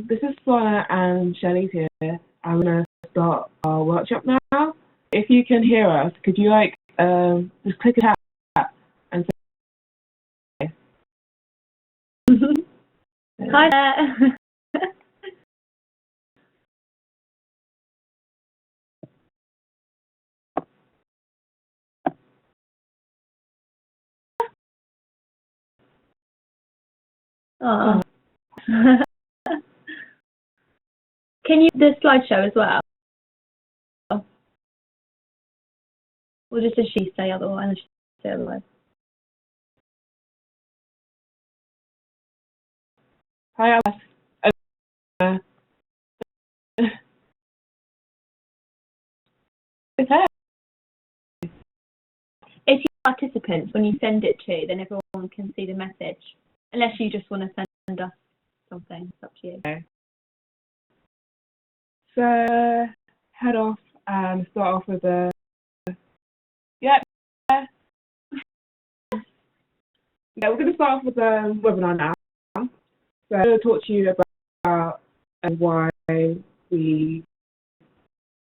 This is Susuana and Shelly's here. I'm gonna start our workshop now. If you can hear us, could you just click a chat and say Hi there. Oh. Can you do the slideshow as well? Or just as she say otherwise? Say otherwise. hi, uh, okay. If you participants, when you send it to, then everyone can see the message. Unless you just want to send us something, it's up to you. Okay. So head off and start off with a Yeah, we're going to start off with the webinar now. So I'm going to talk to you about why we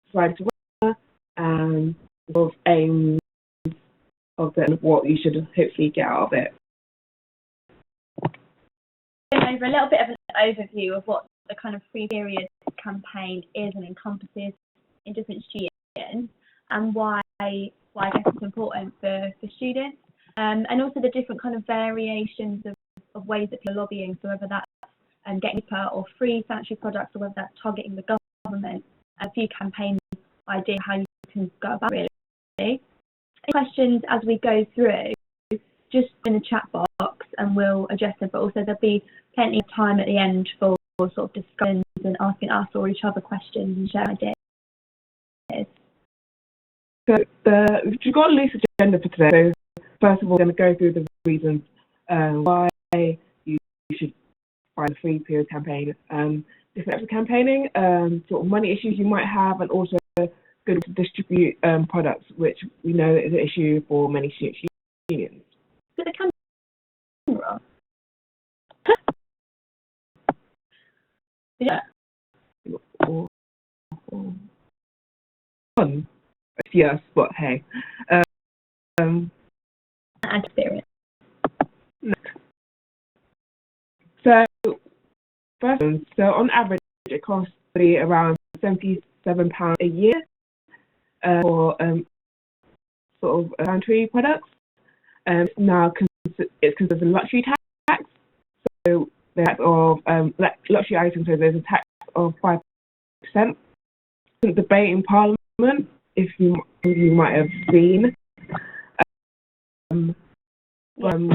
decided to webinar and the sort of aims of it and what you should hopefully get out of it. Over a little bit of an overview of what the kind of free period campaign is and encompasses in different students, and why I guess it's important for students, and also the different kind of variations of ways that people are lobbying, so whether that's getting cheaper or free sanitary products, or whether that's targeting the government. A few campaigns idea how you can go about it, really. Any questions as we go through, just in the chat box and we'll address them, but also there'll be plenty of time at the end for sort of discussions and asking us or each other questions and sharing ideas. So we've got a loose agenda for today. So first of all, we're going to go through the reasons why you should find a free period campaign, different types of campaigning, sort of money issues you might have, and also good to distribute products, which we know is an issue for many student unions. Is it the camera? Yeah. Yes, but hey. And experience. So on average, it costs around £77 a year for sort of sanitary products. Now it's considered a luxury tax. So the tax of luxury items, so there's a tax of 5%. Debate in Parliament, if you might have seen. Well,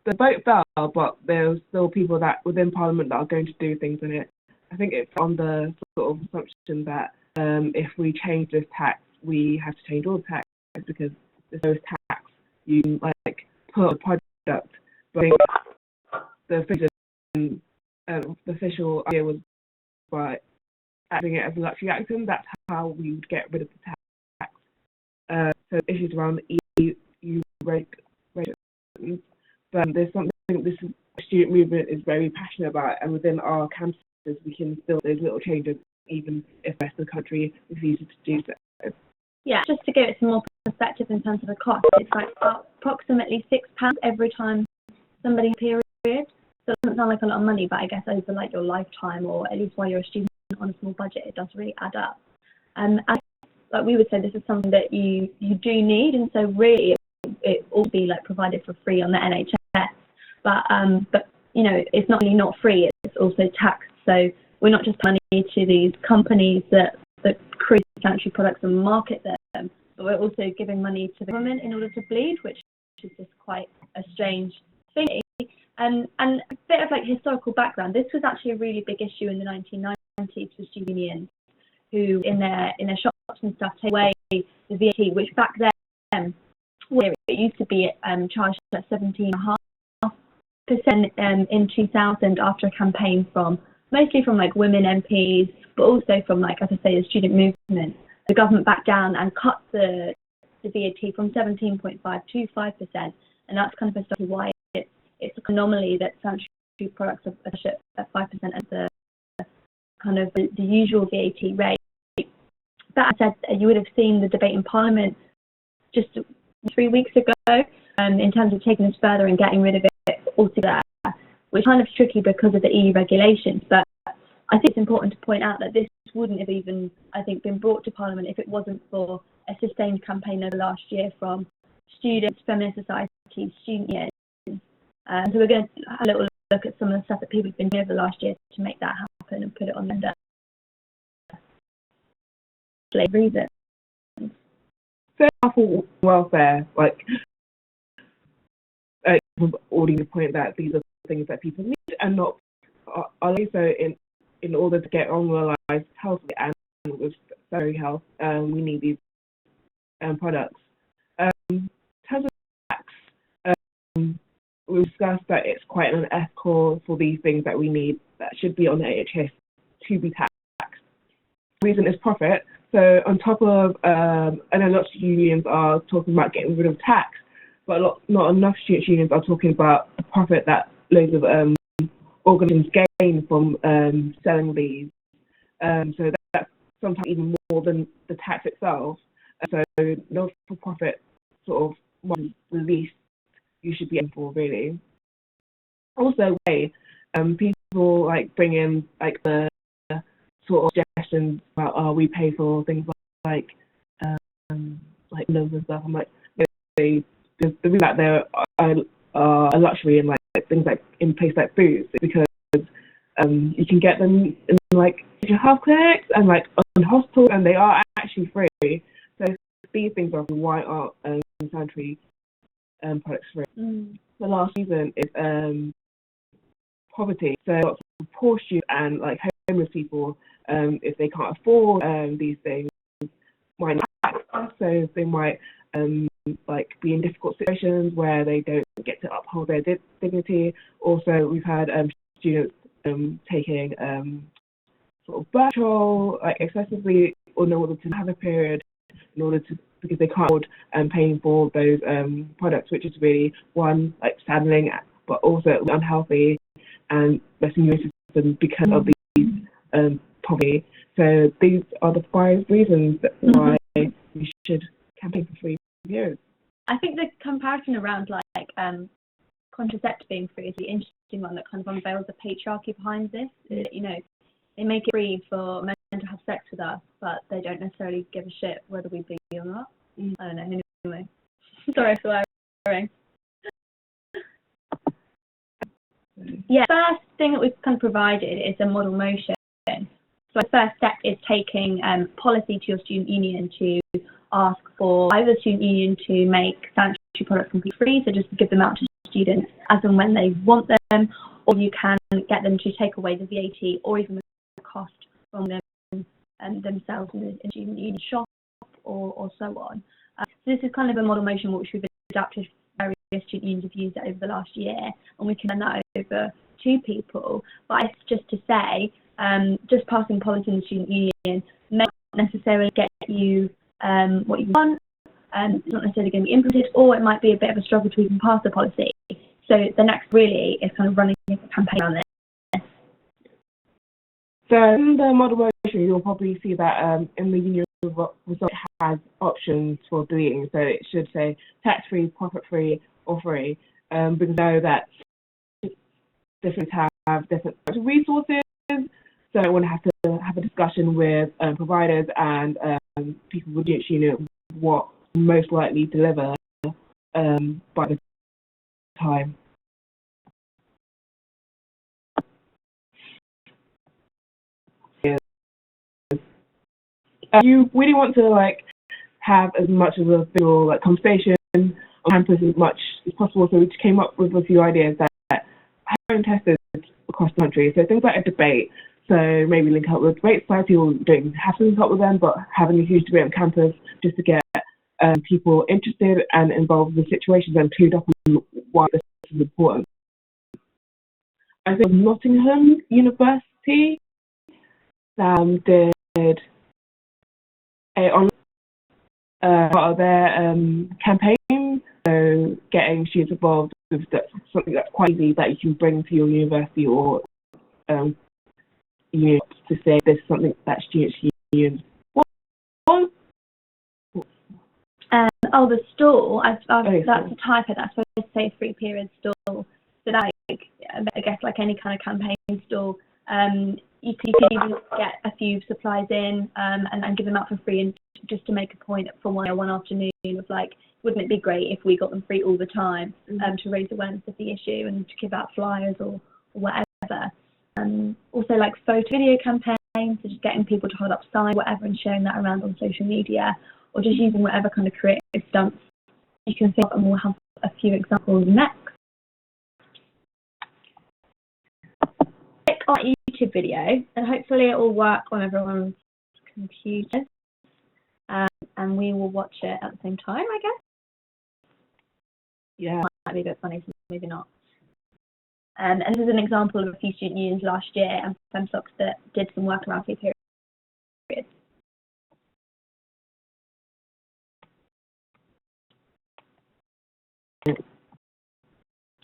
the vote fell, but there's still people that within Parliament that are going to do things in it. I think it's on the sort of assumption that if we change this tax, we have to change all the tax, because there's no tax you can put a product. But I think the official idea was by adding it as a luxury item. That's how we would get rid of the tax. So issues around the EU regulations, but there's something this student movement is very passionate about, and within our campuses we can still those little changes, even if the rest of the country refuses to do so. Yeah, just to give it some more perspective in terms of the cost, it's like approximately £6 every time somebody has a period. So it doesn't sound like a lot of money, but I guess over like your lifetime, or at least while you're a student on a small budget, it does really add up. As like we would say, this is something that you do need, and so really it ought to be like provided for free on the NHS. But you know, it's not only not free, it's also taxed. So we're not just paying money to these companies that create sanitary products and market them, but we're also giving money to the government in order to bleed, which is just quite a strange thing. And a bit of like historical background. This was actually a really big issue in the 1990s for student unions, who in their shops and stuff take away the VAT, which back then it used to be charged at 17.5% in 2000 after a campaign mostly from like women MPs, but also from, like, as I say, the student movement. The government backed down and cut the VAT from 17.5 to 5%, and that's kind of historically why it's an anomaly that sanitary products are shipped at 5% as the kind of the usual VAT rate. That said, you would have seen the debate in Parliament just 3 weeks ago in terms of taking this further and getting rid of it altogether, which is kind of tricky because of the EU regulations. But I think it's important to point out that this wouldn't have even, I think, been brought to Parliament if it wasn't for a sustained campaign over last year from students, feminist societies, student unions. So we're going to have a little look at some of the stuff that people have been doing over the last year to make that happen and put it on the agenda. Reasons. For welfare, like already the point that these are things that people need and not are also in order to get on with our lives healthy and with very health, we need these products. In terms of tax, we discussed that it's quite unethical for these things that we need that should be on the NHS to be taxed. The reason is profit. So on top of, I know lots of unions are talking about getting rid of tax, but not enough student unions are talking about the profit that loads of organisations gain from selling these. So that's sometimes even more than the tax itself. So not-for-profit sort of the least you should be aiming for, really. Also, people like bring in like the sort of suggestions about we pay for things like loans and stuff. I'm like, the reason that there are a luxury in like things like in places like foods is because you can get them in like health clinics and like on hospitals, and they are actually free. So these things are why aren't sanitary products free? The last reason is poverty. So lots of poor students and like homeless people, if they can't afford these things, might not, so they might like be in difficult situations where they don't get to uphold their dignity. Also, we've had students taking sort of birth control like excessively in order to have a period, in order to because they can't afford paying for those products, which is really one like saddening, but also unhealthy and messing your system because of these poverty. So these are the 5 reasons why we should campaign for free periods. I think the comparison around like contraceptive being free is the interesting one that kind of unveils the patriarchy behind this. You know, they make it free for men to have sex with us, but they don't necessarily give a shit whether we bleed or not. I don't know. Anyway, sorry for swearing. Yeah, first thing that we've kind of provided is a model motion. So the first step is taking policy to your student union to ask for either the student union to make sanitary products completely free, so just give them out to students as and when they want them, or you can get them to take away the VAT or even the cost from them themselves in the student union shop or so on. So this is kind of a model motion which we've adapted. Various student unions have used it over the last year, and we can send that over to people. But it's just to say, just passing policy in the student union may not necessarily get you what you want. It's not necessarily going to be implemented, or it might be a bit of a struggle to even pass the policy. So the next really is kind of running a campaign on this. So in the model motion, you'll probably see that in the union result has options for deleting. So it should say tax-free, profit-free, or free, because we know that different have different resources. So I want to have a discussion with providers and people with the union what most likely deliver by the time. You really want to like have as much of a visual like conversation on campus as much as possible. So we came up with a few ideas that have been tested across the country. So things like a debate. So maybe link up with debate society, or don't have to link up with them, but having a huge debate on campus just to get people interested and involved in the situations and clued up on why this is important. I think Nottingham University did on part of their campaign, so getting students involved that's something that's quite easy that you can bring to your university or union to say this is something that students use. What? The stall. That's sorry. a typo. That's supposed to say 3-period stall. So like, I guess like any kind of campaign stall, you could even get a few supplies in and give them out for free, and just to make a point for one afternoon of like, wouldn't it be great if we got them free all the time, to raise awareness of the issue and to give out flyers or whatever. Also like photo video campaigns, so just getting people to hold up signs, whatever, and sharing that around on social media, or just using whatever kind of creative stunts you can think of, and we'll have a few examples next. Click on a YouTube video, and hopefully it will work on everyone's computers, and we will watch it at the same time, I guess. Yeah. Might be a bit funny, so maybe not. And this is an example of a few student unions last year and FemSocs that did some work around 3 periods.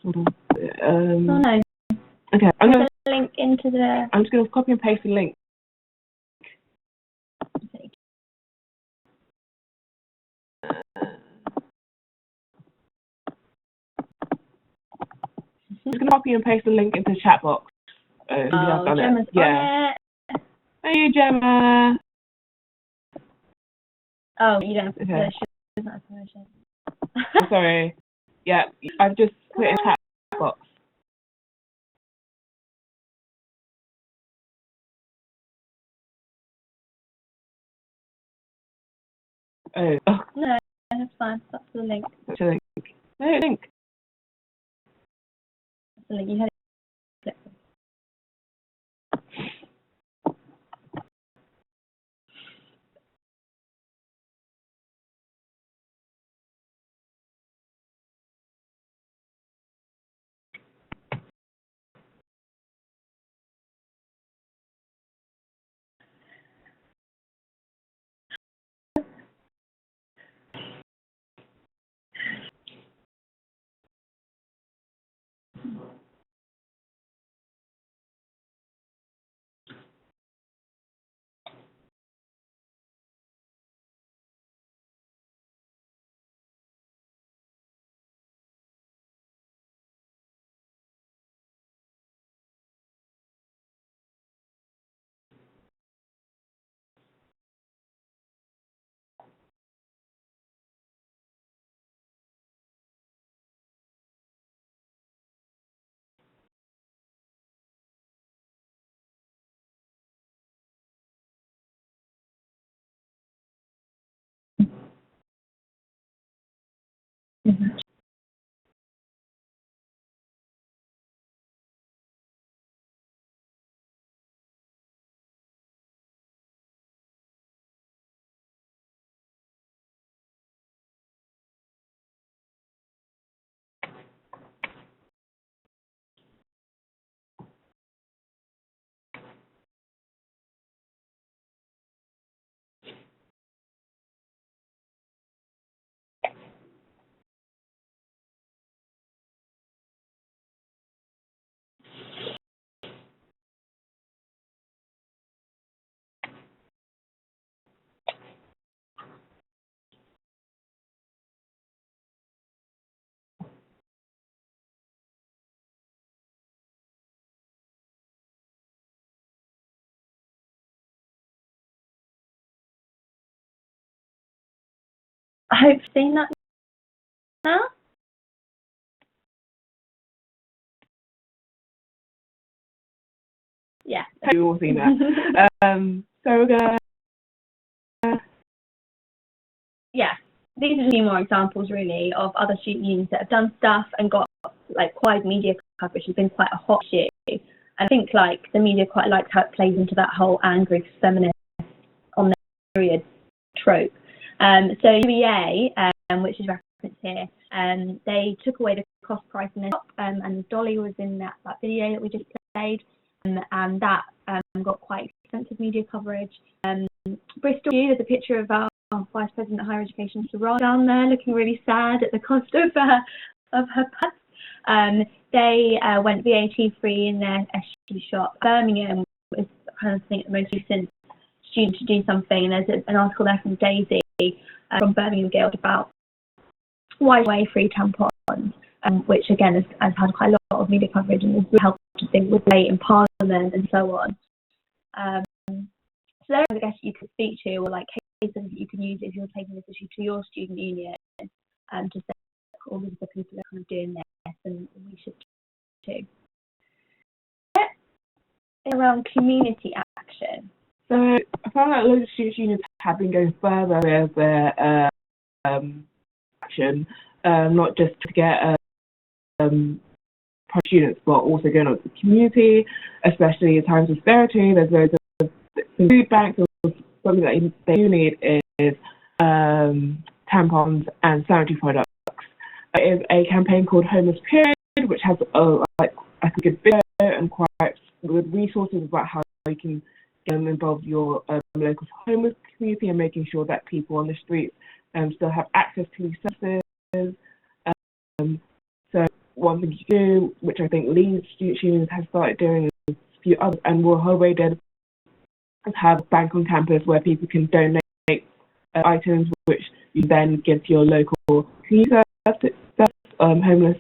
Oh no. Okay, I'm gonna link into the. I'm just gonna copy and paste the link. I'm just gonna copy and paste the link into the chat box. Gemma's on it. Hey, Gemma. Oh, you don't have to. Okay. She's not permission. I'm sorry. Yeah, I've just put it in the chat box. Oh. No, that's fine. That's the link. What's the link? No, link. That's the link. You had it. I hope you've seen that now. Yeah. You've all seen that. So we're gonna. Yeah. These are a few more examples, really, of other student unions that have done stuff and got like wide media coverage. Has been quite a hot issue, and I think like the media quite likes how it plays into that whole angry feminist on the period trope. So UEA, which is referenced here, they took away the cost price in their shop, and Dolly was in that video that we just played, and that got quite extensive media coverage. Bristol, there's a picture of our Vice President of Higher Education, Susuana, down there, looking really sad at the cost of her pants. They went VAT free in their SU shop. Birmingham was kind of think the most recent student to do something, and there's an article there from Daisy from Birmingham Guild about why free tampons, which again has had quite a lot of media coverage and has really helped to think with debate in Parliament and so on. So there, I guess you could speak to, or like cases that you can use if you're taking this issue to your student union, to say all these other people are kind of doing this, and we should too. Around community action. So I found that loads of student unions have been going further with their action, not just to get students, but also going out to the community, especially in times of austerity. There's loads of food banks, or something that they do need is tampons and sanitary products. There is a campaign called Homeless Period, which has a good video and quite good resources about how you can get involved your local homeless community and making sure that people on the streets still have access to these services. So one thing you do, which I think Leeds student unions have started doing, is a few others, and Royal Holloway did, is have a bank on campus where people can donate items, which you then give to your local community service, homeless,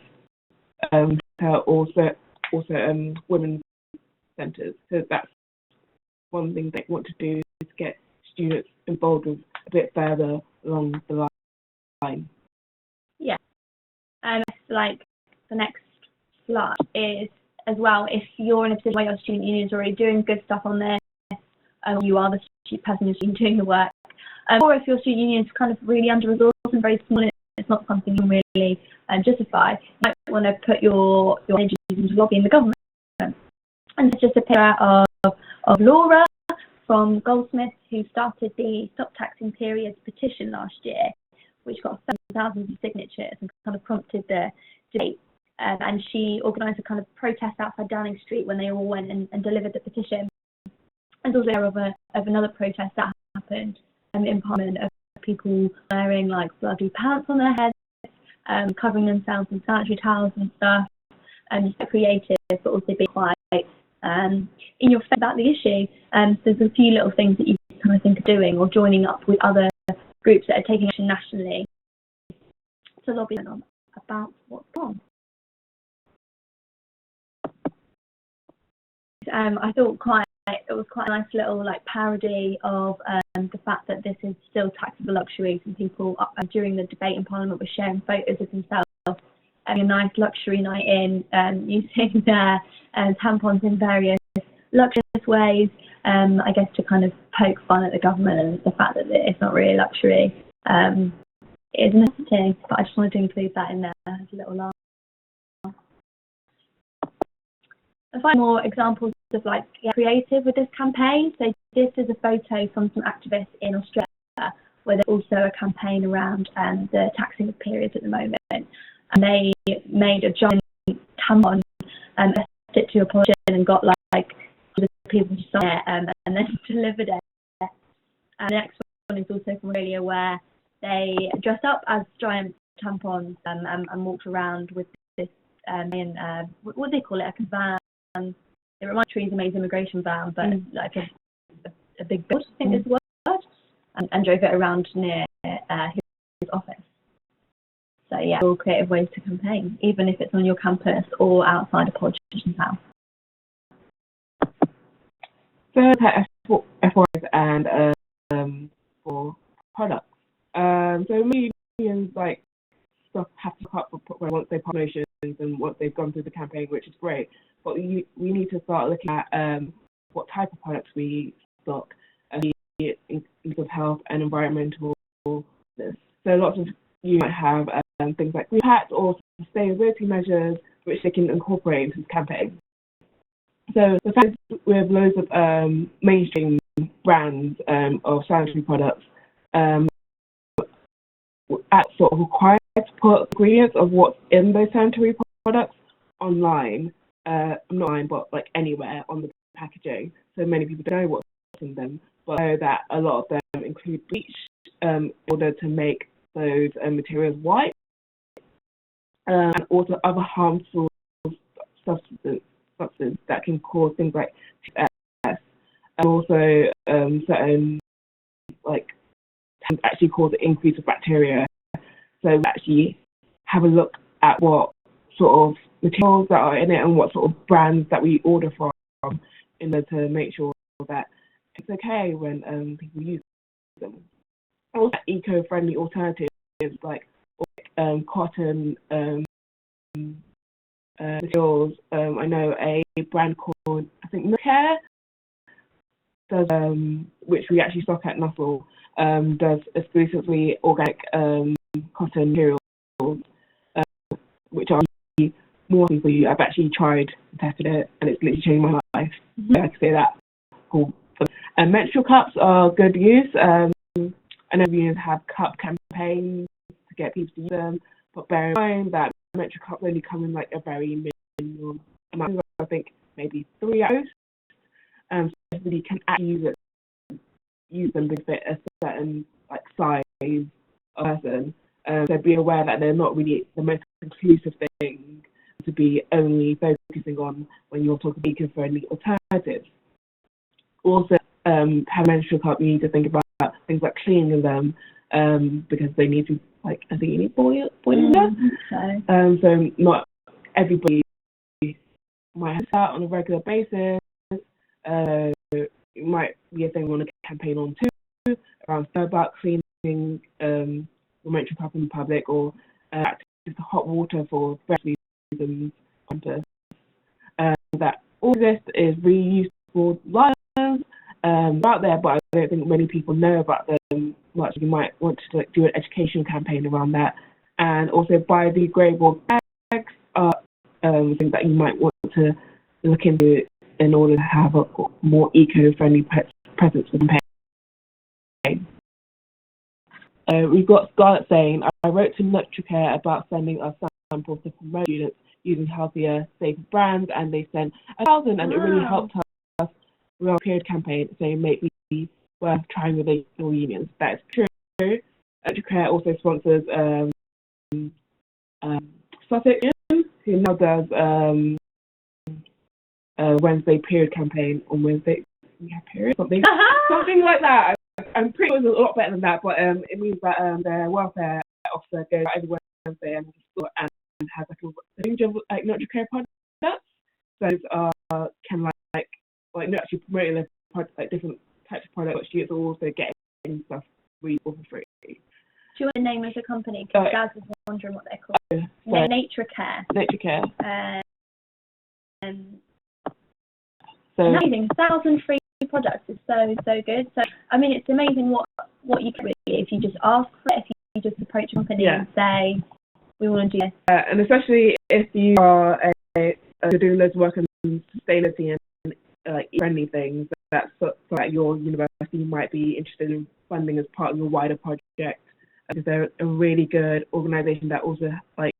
also women's centres. So that's one thing they want to do, is get students involved with a bit further along the line. Yeah. Like the next slide is as well, if you're in a position where your student union is already doing good stuff on this, you are the person who's doing the work, or if your student union is kind of really under-resourced and very small, and it's not something you can really justify, you might want to put your energies into lobbying the government. And it's just a picture of Laura from Goldsmith, who started the Stop Taxing Periods petition last year, which got thousands of signatures and kind of prompted the debate. And she organised a kind of protest outside Downing Street when they all went and delivered the petition. And also aware of another protest that happened in Parliament, of people wearing like bloody pants on their heads, covering themselves in sanitary towels and stuff, and just creative, but also being quite in your face about the issue. So there's a few little things that you kind of think of doing, or joining up with other groups that are taking action nationally to lobby on about what's wrong. I thought it was quite a nice little like parody of the fact that this is still taxable luxuries, and people during the debate in Parliament were sharing photos of themselves having a nice luxury night in, using their tampons in various luxurious ways, I guess to kind of poke fun at the government and the fact that it's not really luxury. It is a necessity, but I just wanted to include that in there as a little laugh. I find more examples of like creative with this campaign. So this is a photo from some activists in Australia, where there's also a campaign around the taxing of periods at the moment. And they made a giant tampon and attached it to a politician and got like the people to sign it and then delivered it. And the next one is also from Australia, where they dressed up as giant tampons and walked around with this what do they call it? A van. It reminds me of Theresa May's immigration van, but like a big board, I think is the word, and drove it around near his office. So yeah, all creative ways to campaign, even if it's on your campus or outside a politician's house. So FYs and for products. So many unions like stuff have to cut once they put motions and once they've gone through the campaign, which is great. But we need to start looking at what type of products we stock, in terms of health and environmental. So lots of you might have things like green hats or sustainability measures which they can incorporate into the campaign. So the fact is, we have loads of mainstream brands of sanitary products at sort of required to put ingredients of what's in those sanitary products online, not online, but like anywhere on the packaging. So many people don't know what's in them, but know that a lot of them include bleach in order to make those materials white. and also other harmful substances that can cause things like TS, and also certain like can actually cause an increase of bacteria. So we actually have a look at what sort of materials that are in it and what sort of brands that we order from in order to make sure that it's okay when people use them. Also, eco-friendly alternatives like cotton materials. I know a brand called, I think, Care does, which we actually stock at Nussel, does exclusively organic cotton materials, which are more for you. I've actually tried and tested it, and it's literally changed my life. So I can say that. Cool. And menstrual cups are good use. I know we have cup campaigns to get people to use them, but bear in mind that menstrual cups only come in like a very minimal amount. I think maybe 3 hours. So everybody can actually use them to fit a certain like size of person. So be aware that they're not really the most inclusive thing to be only focusing on when you're talking eco-friendly alternatives. Also, have a menstrual cup, you need to think about things like cleaning them, because they need to, like, I think you need boiling water. So not everybody might have that on a regular basis. It might be a thing we want to campaign on too, around about cleaning your menstrual cup in public, or just hot water for breastfeeding and that all this is really useful lines out there, but I don't think many people know about them much. You might want to do an education campaign around that, and also biodegradable bags are things that you might want to look into in order to have a more eco-friendly presence with the campaign. We've got Scarlett saying, I wrote to NutriCare about sending us samples to promote students using healthier, safer brands, and they sent 1,000, and it really helped us with our period campaign, so it may be worth trying with local unions. That is true. NutriCare also sponsors Sussex, who now does Wednesday period campaign on Wednesday. We have period, something like that. I'm pretty sure it's a lot better than that, but it means that their welfare officer goes every Wednesday and has like a range of like NutriCare products. So can like not actually promoting their products, like different types of products, but students are also getting stuff free or for free. Do you want the name of the company? Because Gaz is wondering what they're called. NutriCare. NutriCare. So amazing. 1,000 free products is so good. So I mean, it's amazing what you can really, if you just ask for it, if you just approach a company and say, we want to do this. And especially if you are doing loads of work on sustainability and like friendly things, that's at your university you might be interested in funding as part of your wider project. Because they're a really good organisation that also like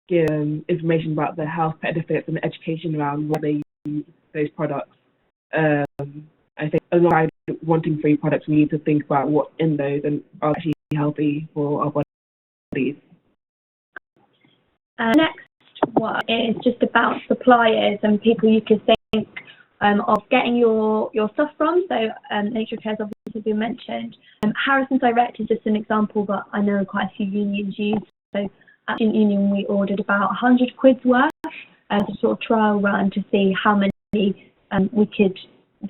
give information about the health benefits and the education around why they use those products. I think alongside wanting free products, we need to think about what's in those and are actually healthy for our bodies. Next one is just about suppliers and people you could think of getting your stuff from. So NutriCare has obviously been mentioned. Harrison Direct is just an example, but I know quite a few unions use. So at Student Union we ordered about 100 quid's worth as a sort of trial run to see how many we could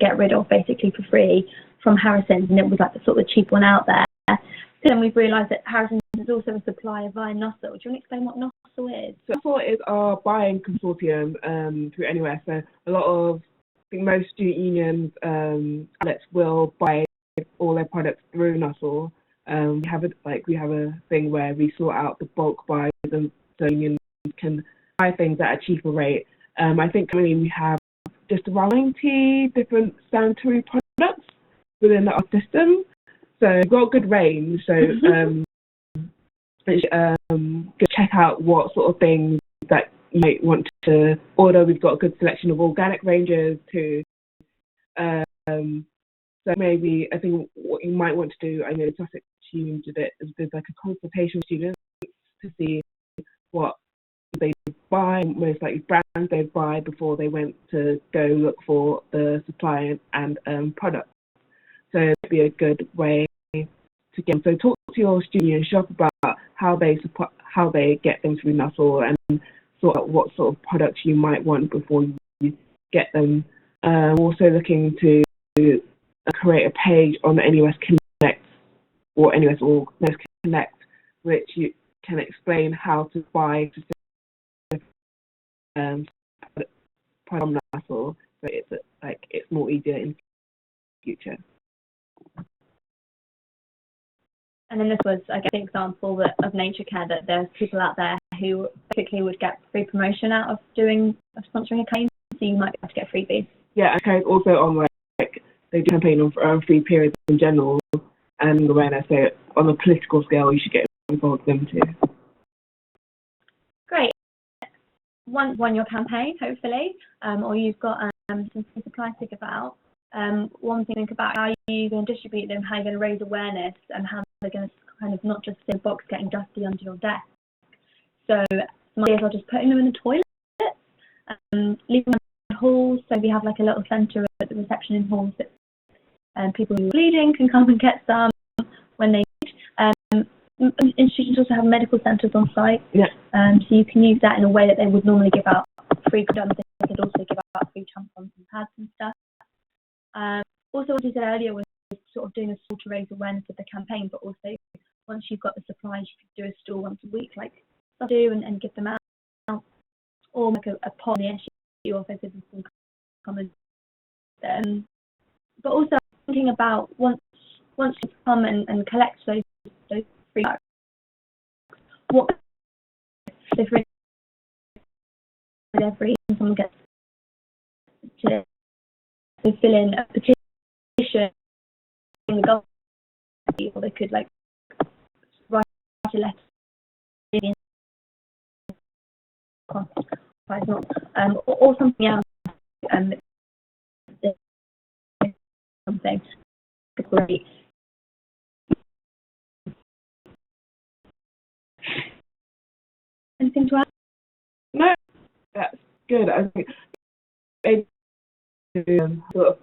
get rid of basically for free from Harrison's, and it was like the sort of cheap one out there. So then we've realised that Harrison's is also a supplier via Nussel. Do you want to explain what Nussel is? So Nussel is our buying consortium through Anywhere. So a lot of, I think most student unions outlets will buy all their products through Nussel. We have a thing where we sort out the bulk buys, and so unions can buy things at a cheaper rate. I think currently we have just around 90 different sanitary products within our system. So we've got a good range. So check out what sort of things that you might want to order. We've got a good selection of organic ranges too. So maybe I think what you might want to do, I know Sussex Union did it, is there's like a consultation with students to see what they buy, most likely brands they buy before they went to go look for the supply and product. So it'd be a good way to get them. So talk to your studio shop about how they get things through Nuzzle and sort of what sort of products you might want before you get them. Also looking to create a page on the NUS Connect or NUS or NUS Connect, which you can explain how to buy product from Nuzzle, so it's more easier in the future. And then this was, I guess, an example of nature care, that there's people out there who typically would get free promotion out of sponsoring a campaign, so you might be able to get freebies. Yeah, and also on they do campaign on free periods in general and awareness. So on a political scale, you should get involved with them too. Great. Once won your campaign, hopefully, or you've got some supplies to give out. One thing to think about, how you're going to distribute them, how you're going to raise awareness, and how they're going to kind of not just sit in a box getting dusty under your desk. So some ideas are just putting them in the toilet, leaving them in halls. So we have like a little centre at the reception in halls that people who are bleeding can come and get some when they need. Institutions also have medical centres on site, so you can use that in a way that they would normally give out free condoms. They could also give out free tampons and pads and stuff. Also, what you said earlier was sort of doing a stall to raise awareness of the campaign, but also once you've got the supplies, you could do a stall once a week, like some do, and give them out, or make a pot on the issue of people can come and but also thinking about once you come and collect those free products, what if every someone gets to fill in a petition in the government, or they could like write a letter or something else, something great. Anything to add? No, that's good. I think sort of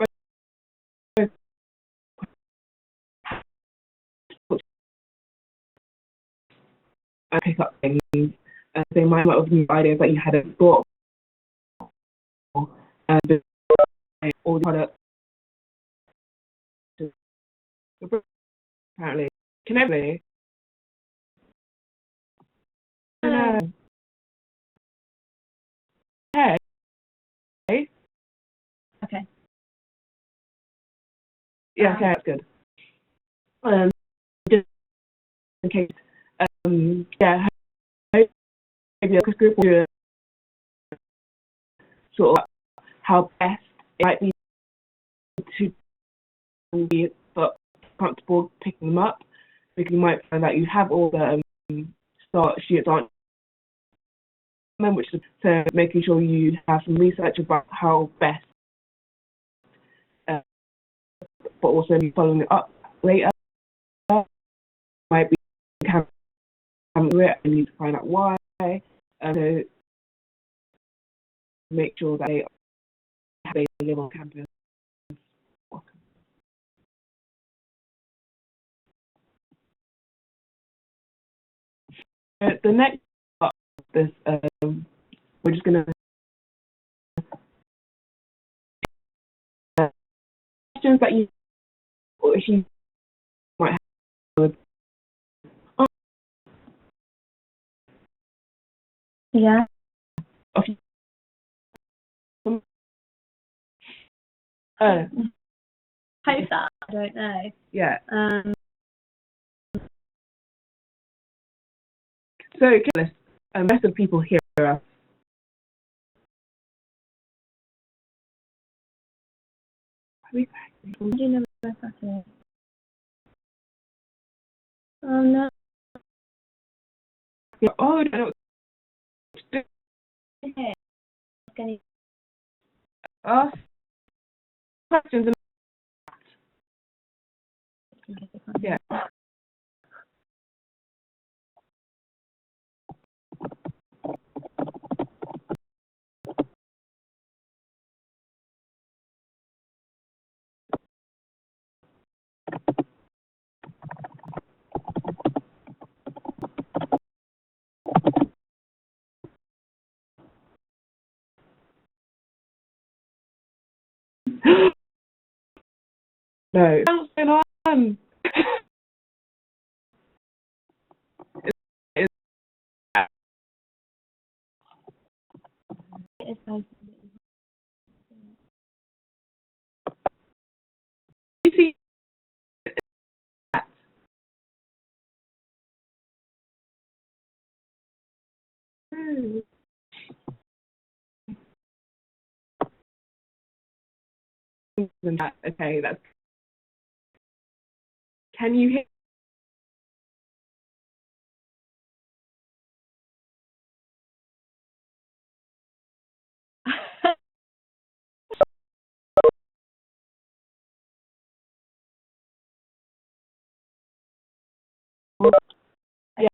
pick up things, and they might have new ideas that you hadn't thought of, all the products. Apparently, can everybody? Hey. Okay. Yeah, okay, that's good. Just in case, yeah, maybe a group will do sort of how best it might be to be comfortable picking them up, because you might find that you have all the start sheets on, which is so making sure you have some research about how best, but also following it up later. Might be having it and need to find out why, so make sure that they live on campus. The next part of this, we're just going to questions that you or issues might have with. Yeah. Hope that, I don't know. Yeah. So, most of the people here are. Oh no. Yeah, oh, I don't know. Okay. Ask questions. Yeah. No. What's going on? It is nice. You see that? Okay, that's. Can you hear? Yeah.